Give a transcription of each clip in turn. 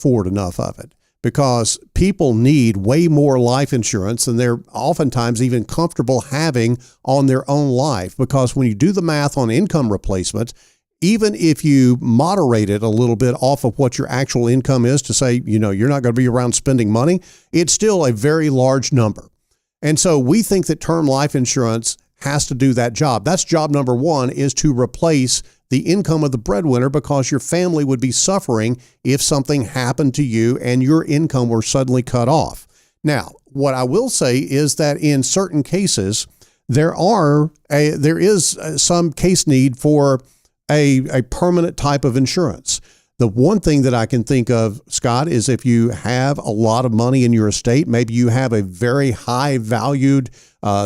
afford enough of it, because people need way more life insurance than they're oftentimes even comfortable having on their own life. Because when you do the math on income replacement, even if you moderate it a little bit off of what your actual income is to say, you're not going to be around spending money, it's still a very large number. And so we think that term life insurance has to do that job. That's job number one, is to replace the income of the breadwinner, because your family would be suffering if something happened to you and your income were suddenly cut off. Now, what I will say is that in certain cases, there is some case need for a permanent type of insurance. The one thing that I can think of, Scott, is if you have a lot of money in your estate, maybe you have a very high valued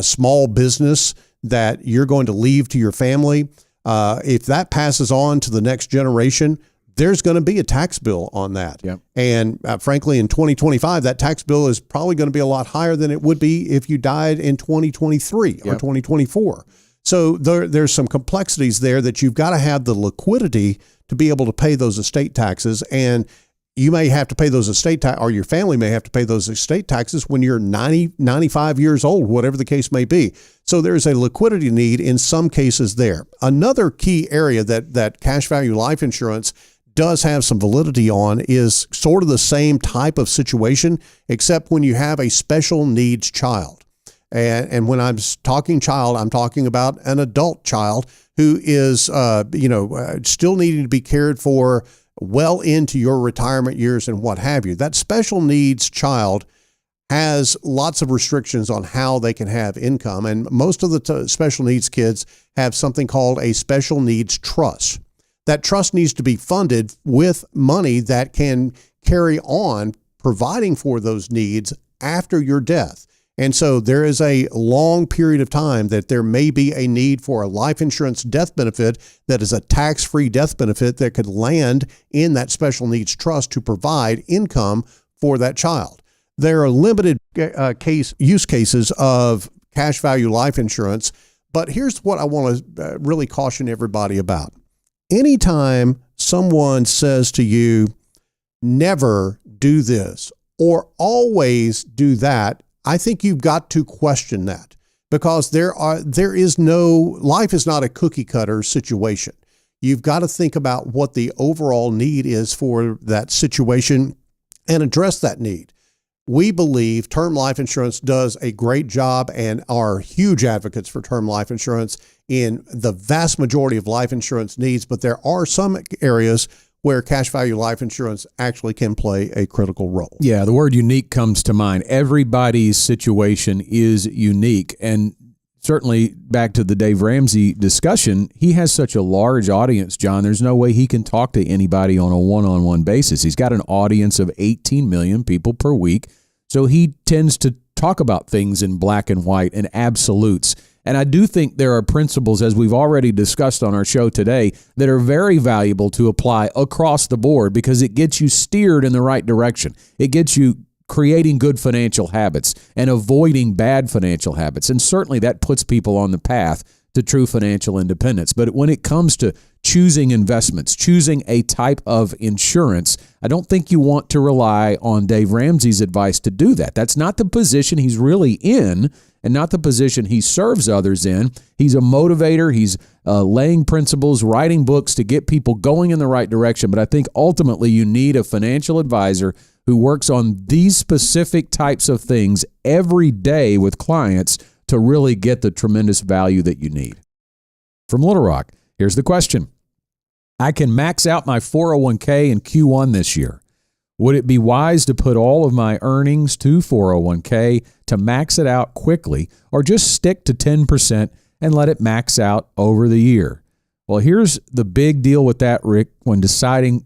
small business that you're going to leave to your family. If that passes on to the next generation, there's going to be a tax bill on that. Yep. And frankly, in 2025, that tax bill is probably going to be a lot higher than it would be if you died in 2023 or 2024. So there's some complexities there that you've got to have the liquidity to be able to pay those estate taxes. And you may have to pay those estate taxes, or your family may have to pay those estate taxes when you're 90, 95 years old, whatever the case may be. So there's a liquidity need in some cases there. Another key area that cash value life insurance does have some validity on is sort of the same type of situation, except when you have a special needs child. And when I'm talking child, I'm talking about an adult child who is, still needing to be cared for well into your retirement years and what have you. That special needs child has lots of restrictions on how they can have income. And most of the special needs kids have something called a special needs trust. That trust needs to be funded with money that can carry on providing for those needs after your death. And so there is a long period of time that there may be a need for a life insurance death benefit that is a tax-free death benefit that could land in that special needs trust to provide income for that child. There are limited use cases of cash value life insurance, but here's what I want to really caution everybody about. Anytime someone says to you, never do this or always do that, I think you've got to question that, because life is not a cookie cutter situation. You've got to think about what the overall need is for that situation and address that need. We believe term life insurance does a great job and are huge advocates for term life insurance in the vast majority of life insurance needs, but there are some areas where cash value life insurance actually can play a critical role. Yeah, the word unique comes to mind. Everybody's situation is unique. And certainly back to the Dave Ramsey discussion, he has such a large audience, John. There's no way he can talk to anybody on a one-on-one basis. He's got an audience of 18 million people per week. So he tends to talk about things in black and white and absolutes. And I do think there are principles, as we've already discussed on our show today, that are very valuable to apply across the board, because it gets you steered in the right direction. It gets you creating good financial habits and avoiding bad financial habits. And certainly that puts people on the path to true financial independence. But when it comes to choosing investments, choosing a type of insurance, I don't think you want to rely on Dave Ramsey's advice to do that. That's not the position he's really in, and not the position he serves others in. He's a motivator. He's laying principles, writing books to get people going in the right direction. But I think ultimately you need a financial advisor who works on these specific types of things every day with clients to really get the tremendous value that you need. From Little Rock, here's the question. I can max out my 401k in Q1 this year. Would it be wise to put all of my earnings to 401k to max it out quickly, or just stick to 10% and let it max out over the year? Well, here's the big deal with that, Rick, when deciding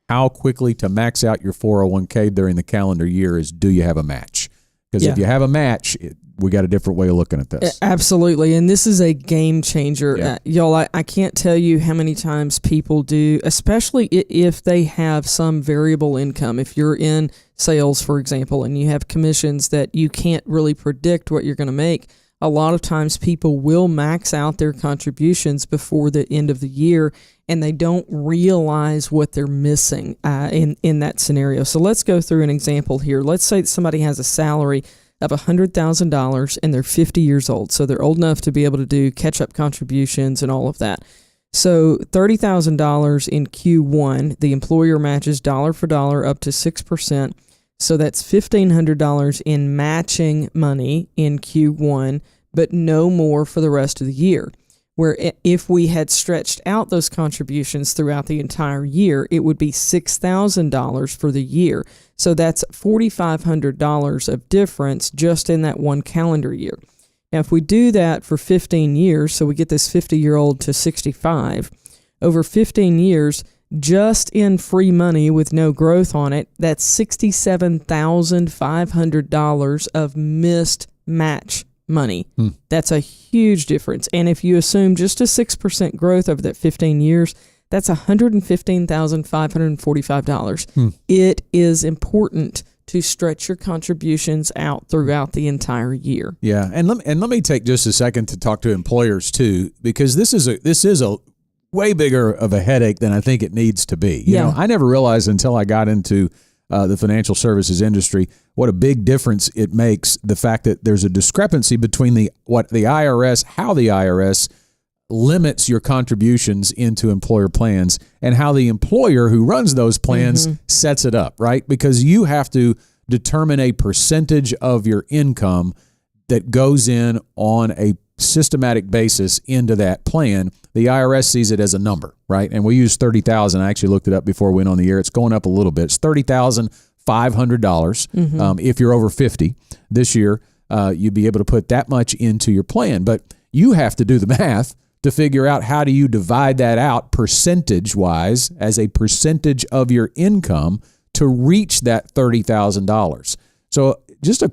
how quickly to max out your 401k during the calendar year is, do you have a match? Because if you have a match, we got a different way of looking at this. Absolutely. And this is a game changer. Yeah. Y'all, I can't tell you how many times people do, especially if they have some variable income. If you're in sales, for example, and you have commissions that you can't really predict what you're going to make, a lot of times people will max out their contributions before the end of the year, and they don't realize what they're missing in that scenario. So let's go through an example here. Let's say that somebody has a salary of $100,000 and they're 50 years old. So they're old enough to be able to do catch-up contributions and all of that. So $30,000 in Q1, the employer matches dollar for dollar up to 6%. So that's $1,500 in matching money in Q1, but no more for the rest of the year. Where if we had stretched out those contributions throughout the entire year, it would be $6,000 for the year. So that's $4,500 of difference just in that one calendar year. Now, if we do that for 15 years, so we get this 50-year-old to 65, over 15 years, just in free money with no growth on it, that's $67,500 of missed match money. That's a huge difference. And if you assume just a 6% growth over that 15 years, that's $115,545. It is important to stretch your contributions out throughout the entire year. Yeah, and let me take just a second to talk to employers too, because this is a way bigger of a headache than I think it needs to be. You know, I never realized until I got into the financial services industry what a big difference it makes, the fact that there's a discrepancy between how the IRS limits your contributions into employer plans and how the employer who runs those plans sets it up, right? Because you have to determine a percentage of your income that goes in on a systematic basis into that plan. The IRS sees it as a number, right? And we use $30,000. I actually looked it up before we went on the air. It's going up a little bit. It's $30,500. If you're over 50 this year, you'd be able to put that much into your plan. But you have to do the math to figure out how do you divide that out percentage-wise as a percentage of your income to reach that $30,000. So just a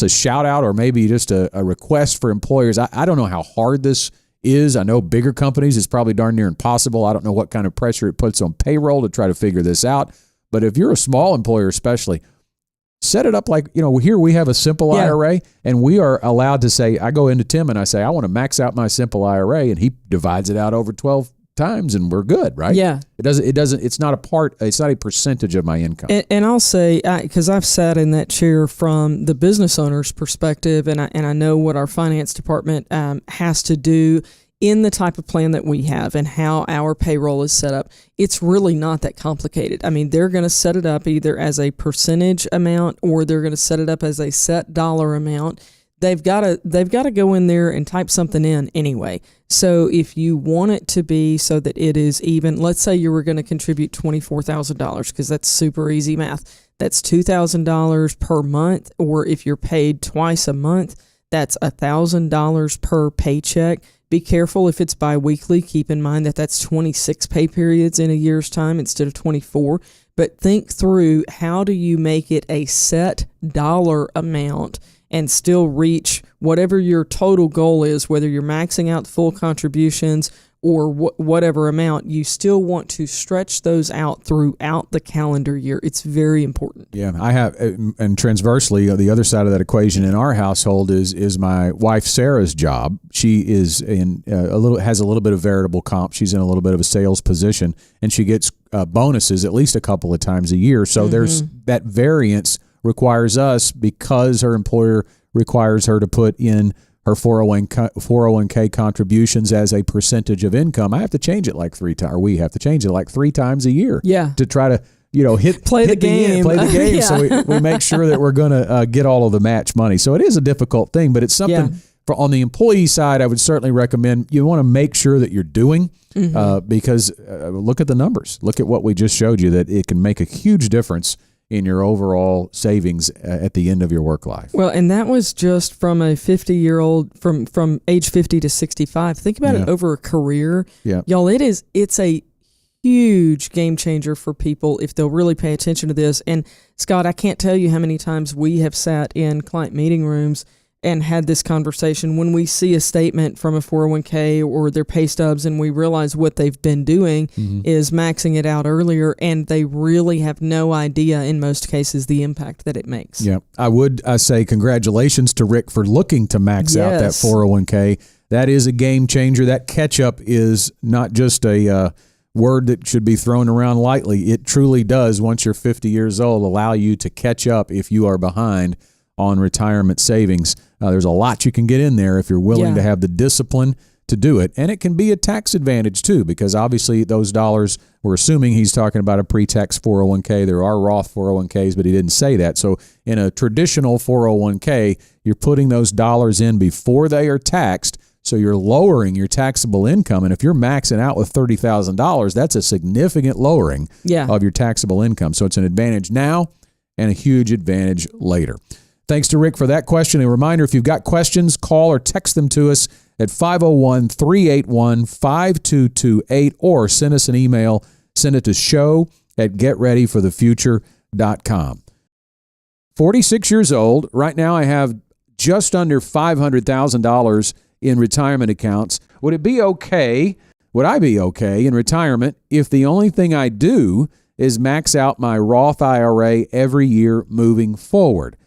shout out, or maybe just a request for employers. I don't know how hard this is. I know bigger companies, it's probably darn near impossible. I don't know what kind of pressure it puts on payroll to try to figure this out. But if you're a small employer especially, set it up like, here we have a simple IRA, and we are allowed to say, I go into Tim and I say, I want to max out my simple IRA, and he divides it out over 12 times and we're good, right? Yeah. It's not a percentage of my income. And I'll say, because I've sat in that chair from the business owner's perspective, and I know what our finance department has to do in the type of plan that we have and how our payroll is set up. It's really not that complicated. I mean, they're going to set it up either as a percentage amount or they're going to set it up as a set dollar amount. They've got to go in there and type something in anyway. So if you want it to be so that it is even, let's say you were going to contribute $24,000, because that's super easy math. That's $2,000 per month, or if you're paid twice a month, that's $1,000 per paycheck. Be careful if it's biweekly. Keep in mind that that's 26 pay periods in a year's time instead of 24. But think through, how do you make it a set dollar amount and still reach whatever your total goal is, whether you're maxing out full contributions or whatever amount, you still want to stretch those out throughout the calendar year. It's very important. Yeah, I have, and transversely, the other side of that equation in our household is my wife Sarah's job. She is has a little bit of variable comp. She's in a little bit of a sales position, and she gets bonuses at least a couple of times a year. So there's that variance requires us, because her employer requires her to put in her 401k contributions as a percentage of income. I have to change it like 3 times, or we have to change it like 3 times a year. Yeah. To try to, play the game. Yeah. So we make sure that we're going to get all of the match money. So it is a difficult thing, but it's something on the employee side, I would certainly recommend you want to make sure that you're doing, because look at the numbers. Look at what we just showed you, that it can make a huge difference in your overall savings at the end of your work life. Well, and that was just from a 50-year-old, from age 50 to 65. Think about it over a career. Yeah. Y'all, it's a huge game changer for people if they'll really pay attention to this. And Scott, I can't tell you how many times we have sat in client meeting rooms and had this conversation. When we see a statement from a 401k or their pay stubs and we realize what they've been doing is maxing it out earlier, and they really have no idea in most cases the impact that it makes. Yeah, I would say congratulations to Rick for looking to max out that 401k. That is a game changer. That catch-up is not just a word that should be thrown around lightly. It truly does, once you're 50 years old, allow you to catch up if you are behind on retirement savings. There's a lot you can get in there if you're willing to have the discipline to do it. And it can be a tax advantage too, because obviously those dollars, we're assuming he's talking about a pre-tax 401k. There are Roth 401ks, but he didn't say that. So in a traditional 401k, you're putting those dollars in before they are taxed. So you're lowering your taxable income. And if you're maxing out with $30,000, that's a significant lowering of your taxable income. So it's an advantage now and a huge advantage later. Thanks to Rick for that question. A reminder, if you've got questions, call or text them to us at 501-381-5228 or send us an email. Send it to show@getreadyforthefuture.com. 46 years old. Right now I have just under $500,000 in retirement accounts. Would I be okay in retirement if the only thing I do is max out my Roth IRA every year moving forward?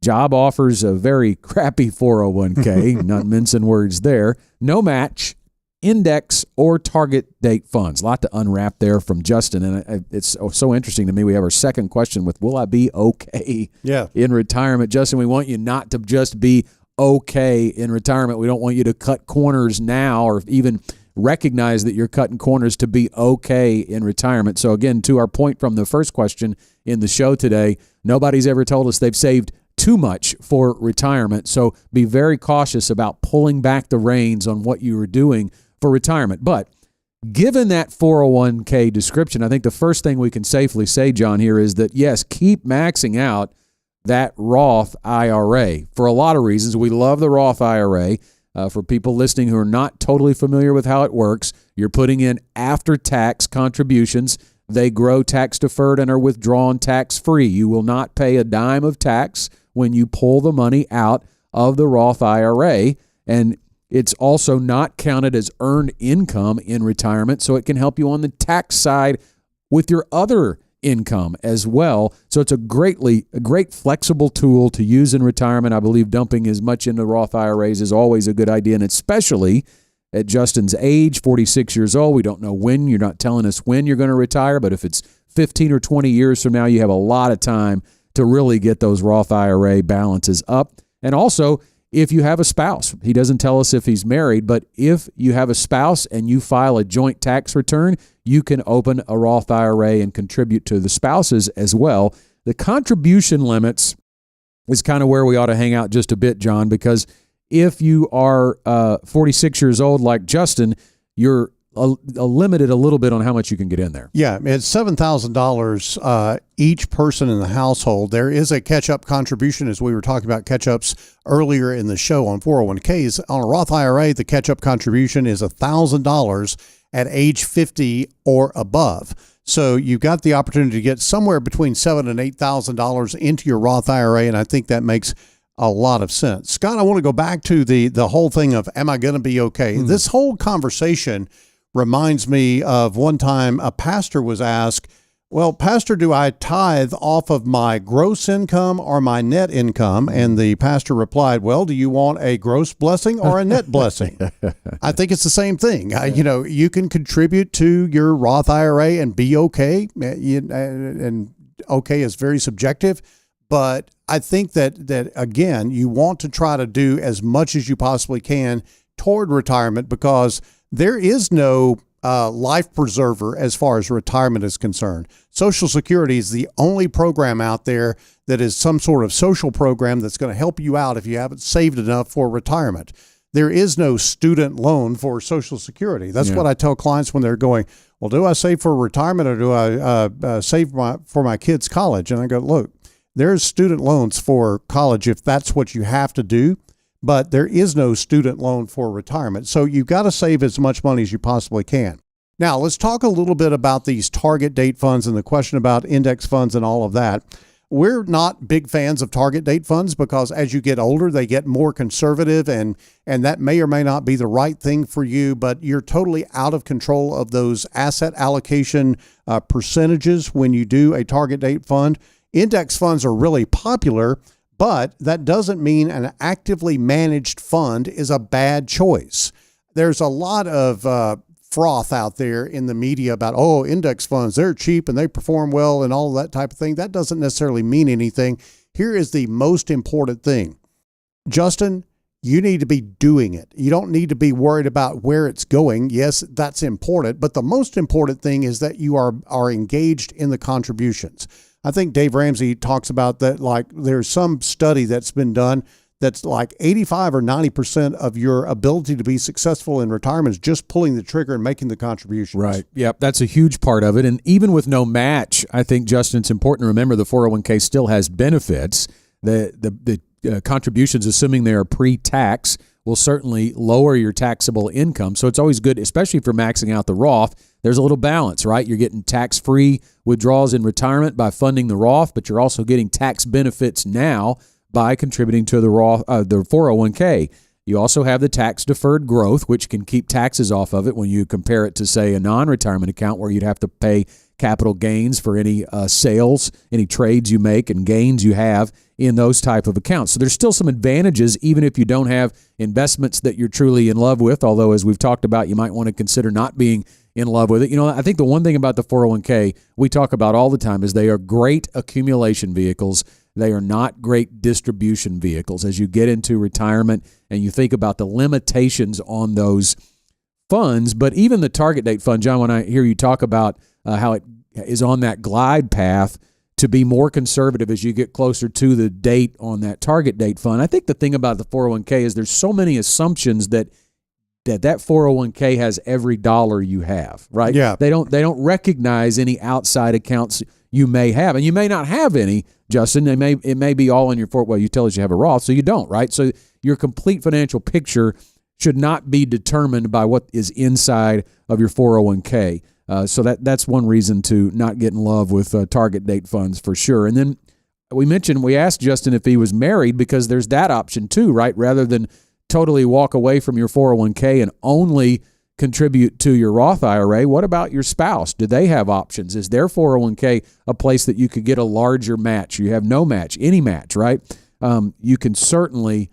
Job offers a very crappy 401k, not mincing words there, no match, index, or target date funds. A lot to unwrap there from Justin, and it's so interesting to me. We have our second question with, will I be okay in retirement? Justin, we want you not to just be okay in retirement. We don't want you to cut corners now or even recognize that you're cutting corners to be okay in retirement. So again, to our point from the first question in the show today, nobody's ever told us they've saved too much for retirement. So be very cautious about pulling back the reins on what you are doing for retirement. But given that 401k description, I think the first thing we can safely say, John, here is that, yes, keep maxing out that Roth IRA for a lot of reasons. We love the Roth IRA. For people listening who are not totally familiar with how it works, you're putting in after-tax contributions. They grow tax-deferred and are withdrawn tax-free. You will not pay a dime of tax when you pull the money out of the Roth IRA. And it's also not counted as earned income in retirement, so it can help you on the tax side with your other income as well. So it's a great flexible tool to use in retirement. I believe dumping as much into Roth IRAs is always a good idea, and especially at Justin's age, 46 years old. We don't know when. You're not telling us when you're going to retire, but if it's 15 or 20 years from now, you have a lot of time to really get those Roth IRA balances up. And also, if you have a spouse, he doesn't tell us if he's married, but if you have a spouse and you file a joint tax return, you can open a Roth IRA and contribute to the spouses as well. The contribution limits is kind of where we ought to hang out just a bit, John, because if you are 46 years old like Justin, you're limited a little bit on how much you can get in there. Yeah, it's $7,000 each person in the household. There is a catch-up contribution, as we were talking about catch-ups earlier in the show on 401ks. On a Roth IRA, the catch-up contribution is $1,000 at age 50 or above. So you've got the opportunity to get somewhere between $7,000 and $8,000 into your Roth IRA, and I think that makes a lot of sense. Scott, I want to go back to the whole thing of, am I going to be okay? This whole conversation reminds me of one time a pastor was asked, well, Pastor, do I tithe off of my gross income or my net income? And the pastor replied, well, do you want a gross blessing or a net blessing? I think it's the same thing. You can contribute to your Roth IRA and be okay. And okay is very subjective. But I think that again, you want to try to do as much as you possibly can toward retirement, because there is no life preserver as far as retirement is concerned. Social Security is the only program out there that is some sort of social program that's going to help you out if you haven't saved enough for retirement. There is no student loan for Social Security. That's what I tell clients when they're going, well, do I save for retirement or do I save for my kids' college? And I go, look, there's student loans for college if that's what you have to do, but there is no student loan for retirement. So you've got to save as much money as you possibly can. Now, let's talk a little bit about these target date funds and the question about index funds and all of that. we're not big fans of target date funds because as you get older, they get more conservative, and that may or may not be the right thing for you, but you're totally out of control of those asset allocation percentages when you do a target date fund. Index funds are really popular, but that doesn't mean an actively managed fund is a bad choice. There's a lot of froth out there in the media about, oh, index funds, they're cheap and they perform well and all that type of thing. That doesn't necessarily mean anything. Here is the most important thing. Justin, you need to be doing it. You don't need to be worried about where it's going. Yes, that's important, but the most important thing is that you are engaged in the contributions. I think Dave Ramsey talks about that, like there's some study that's been done that's like 85 or 90% of your ability to be successful in retirement is just pulling the trigger and making the contributions. Right. Yep. That's a huge part of it. And even with no match, I think, Justin, it's important to remember the 401k still has benefits. The contributions, assuming they are pre-tax, will certainly lower your taxable income. So it's always good, especially if you're maxing out the Roth. There's a little balance, right? You're getting tax-free withdrawals in retirement by funding the Roth, but you're also getting tax benefits now by contributing to the Roth, the 401k. You also have the tax-deferred growth, which can keep taxes off of it when you compare it to, say, a non-retirement account where you'd have to pay capital gains for any sales, any trades you make and gains you have in those type of accounts. So there's still some advantages, even if you don't have investments that you're truly in love with, although as we've talked about, you might want to consider not being in love with it. You know, I think the one thing about the 401k we talk about all the time is they are great accumulation vehicles. They are not great distribution vehicles. As you get into retirement and you think about the limitations on those funds, but even the target date fund, John, when I hear you talk about how it is on that glide path to be more conservative as you get closer to the date on that target date fund, I think the thing about the 401k is there's so many assumptions that 401k has every dollar you have, right? Yeah. They don't recognize any outside accounts you may have, and you may not have any, Justin. It may be all in your well, you tell us you have a Roth, so you don't, right? So your complete financial picture should not be determined by what is inside of your 401k. So that's one reason to not get in love with target date funds for sure. And then we asked Justin if he was married because there's that option too, right? Rather than totally walk away from your 401k and only contribute to your Roth IRA, what about your spouse? Do they have options? Is their 401k a place that you could get a larger match? You have no match, any match, right? You can certainly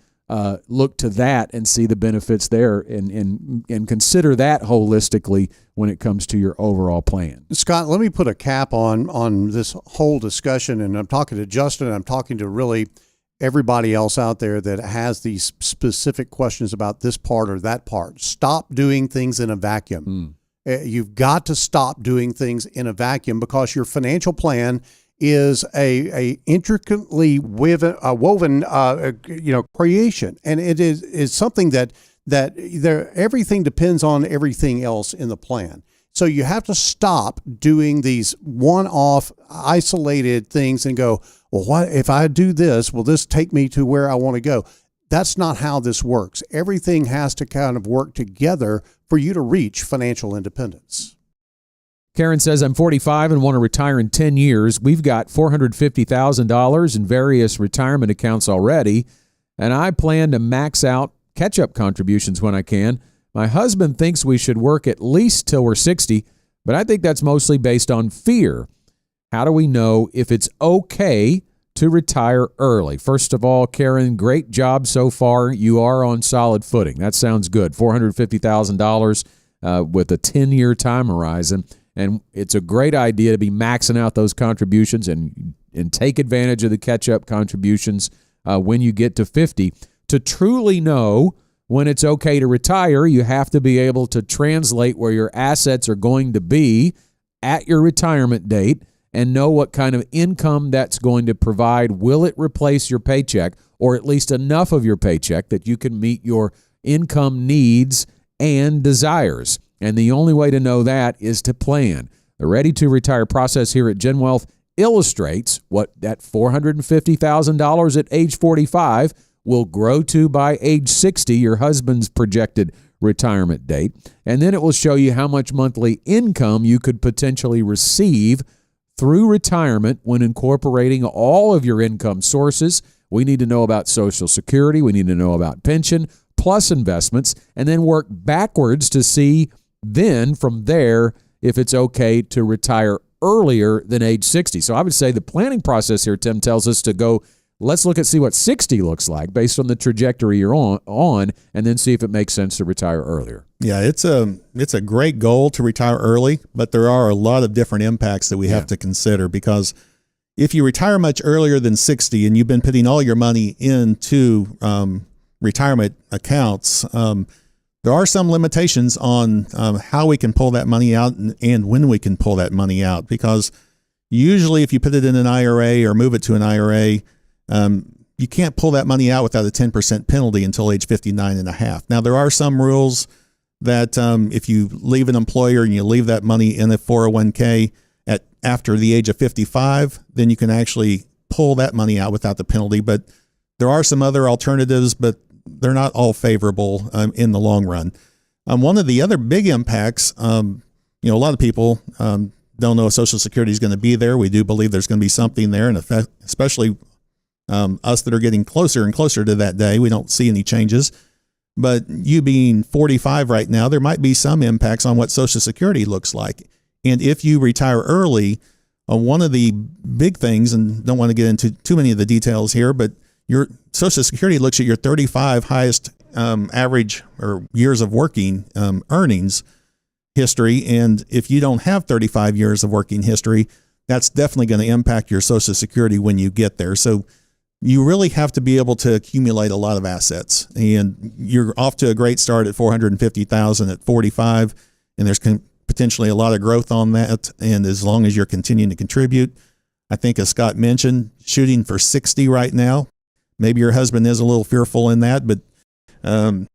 look to that and see the benefits there and consider that holistically when it comes to your overall plan. Scott, let me put a cap on this whole discussion, and I'm talking to Justin, and I'm talking to really everybody else out there that has these specific questions about this part or that part. Stop doing things in a vacuum. You've got to stop doing things in a vacuum because your financial plan is a intricately woven creation, and it is something that everything depends on everything else in the plan. So you have to stop doing these one-off isolated things and go, well, what if I do this? Will this take me to where I want to go? That's not how this works. Everything has to kind of work together for you to reach financial independence. Karen says, I'm 45 and want to retire in 10 years. We've got $450,000 in various retirement accounts already, and I plan to max out catch-up contributions when I can. My husband thinks we should work at least till we're 60, but I think that's mostly based on fear. How do we know if it's okay to retire early? First of all, Karen, great job so far. You are on solid footing. That sounds good. $450,000 with a 10-year time horizon. And it's a great idea to be maxing out those contributions and take advantage of the catch-up contributions when you get to 50. To truly know when it's okay to retire, you have to be able to translate where your assets are going to be at your retirement date and know what kind of income that's going to provide. Will it replace your paycheck, or at least enough of your paycheck that you can meet your income needs and desires? And the only way to know that is to plan. The Ready to Retire process here at GenWealth illustrates what that $450,000 at age 45 will grow to by age 60, your husband's projected retirement date. And then it will show you how much monthly income you could potentially receive through retirement when incorporating all of your income sources. We need to know about Social Security. We need to know about pension, plus investments, and then work backwards to see then from there if it's okay to retire earlier than age 60. So I would say the planning process here, Tim, tells us to go, let's look at see what 60 looks like based on the trajectory you're on, and then see if it makes sense to retire earlier. Yeah, it's a great goal to retire early, but there are a lot of different impacts that we have to consider, because if you retire much earlier than 60 and you've been putting all your money into retirement accounts, there are some limitations on how we can pull that money out and when we can pull that money out, because usually if you put it in an IRA or move it to an IRA, you can't pull that money out without a 10% penalty until age 59 and a half. Now, there are some rules that if you leave an employer and you leave that money in a 401k after the age of 55, then you can actually pull that money out without the penalty. But there are some other alternatives, but they're not all favorable in the long run. One of the other big impacts, a lot of people don't know if Social Security is going to be there. We do believe there's going to be something there, and especially us that are getting closer and closer to that day, we don't see any changes. But you being 45 right now, there might be some impacts on what Social Security looks like. And if you retire early, one of the big things, and don't want to get into too many of the details here, but your Social Security looks at your 35 highest average or years of working earnings history. And if you don't have 35 years of working history, that's definitely going to impact your Social Security when you get there. So you really have to be able to accumulate a lot of assets, and you're off to a great start at $450,000 at 45, and there's potentially a lot of growth on that. And as long as you're continuing to contribute, I think, as Scott mentioned, shooting for 60 right now. Maybe your husband is a little fearful in that, but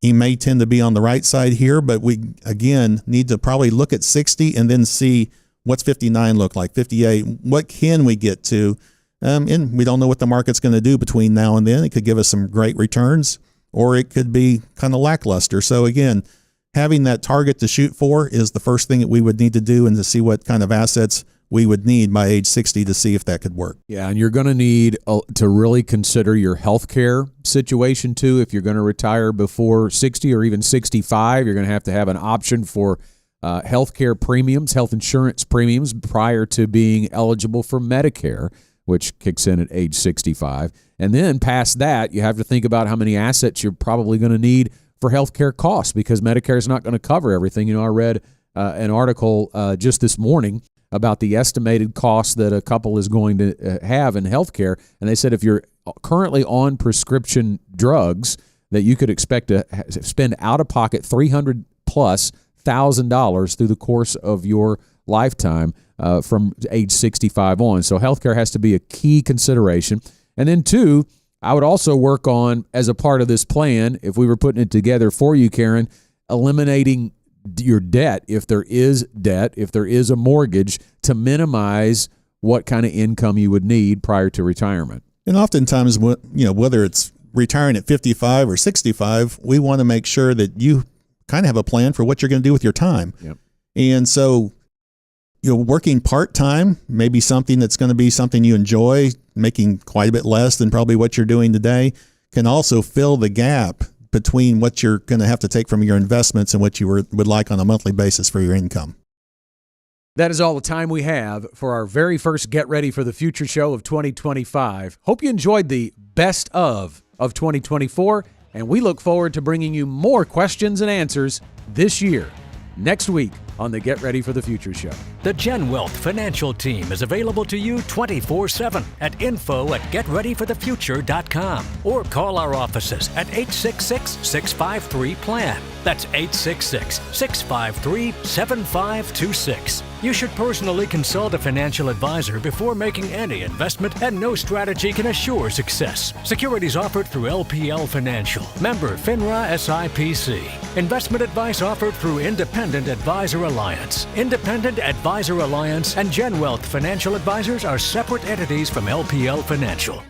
he may tend to be on the right side here. But we, again, need to probably look at 60 and then see what's 59 look like, 58. What can we get to? And we don't know what the market's going to do between now and then. It could give us some great returns, or it could be kind of lackluster. So again, having that target to shoot for is the first thing that we would need to do, and to see what kind of assets we would need by age 60 to see if that could work. Yeah, and you're going to need to really consider your health care situation too. If you're going to retire before 60 or even 65, you're going to have an option for health care premiums, health insurance premiums, prior to being eligible for Medicare, which kicks in at age 65. And then past that, you have to think about how many assets you're probably going to need for healthcare costs, because Medicare is not going to cover everything. I read an article just this morning about the estimated cost that a couple is going to have in healthcare, and they said if you're currently on prescription drugs, that you could expect to spend out of pocket $300,000+ through the course of your lifetime from age 65 on. So healthcare has to be a key consideration. And then two, I would also work on, as a part of this plan, if we were putting it together for you, Karen, eliminating your debt, if there is debt, if there is a mortgage, to minimize what kind of income you would need prior to retirement. And oftentimes, whether it's retiring at 55 or 65, we want to make sure that you kind of have a plan for what you're going to do with your time. Yep. And so, working part-time may be something that's going to be something you enjoy, making quite a bit less than probably what you're doing today, can also fill the gap between what you're going to have to take from your investments and what you would like on a monthly basis for your income. That is all the time we have for our very first Get Ready for the Future show of 2025. Hope you enjoyed the best of 2024, and we look forward to bringing you more questions and answers this year, next week on the Get Ready for the Future show. The GenWealth financial team is available to you 24/7 at info@getreadyforthefuture.com, or call our offices at 866-653-PLAN. That's 866-653-7526. You should personally consult a financial advisor before making any investment, and no strategy can assure success. Securities offered through LPL Financial. Member FINRA SIPC. Investment advice offered through Independent Advisor Alliance. Independent Advisor Alliance and GenWealth Financial Advisors are separate entities from LPL Financial.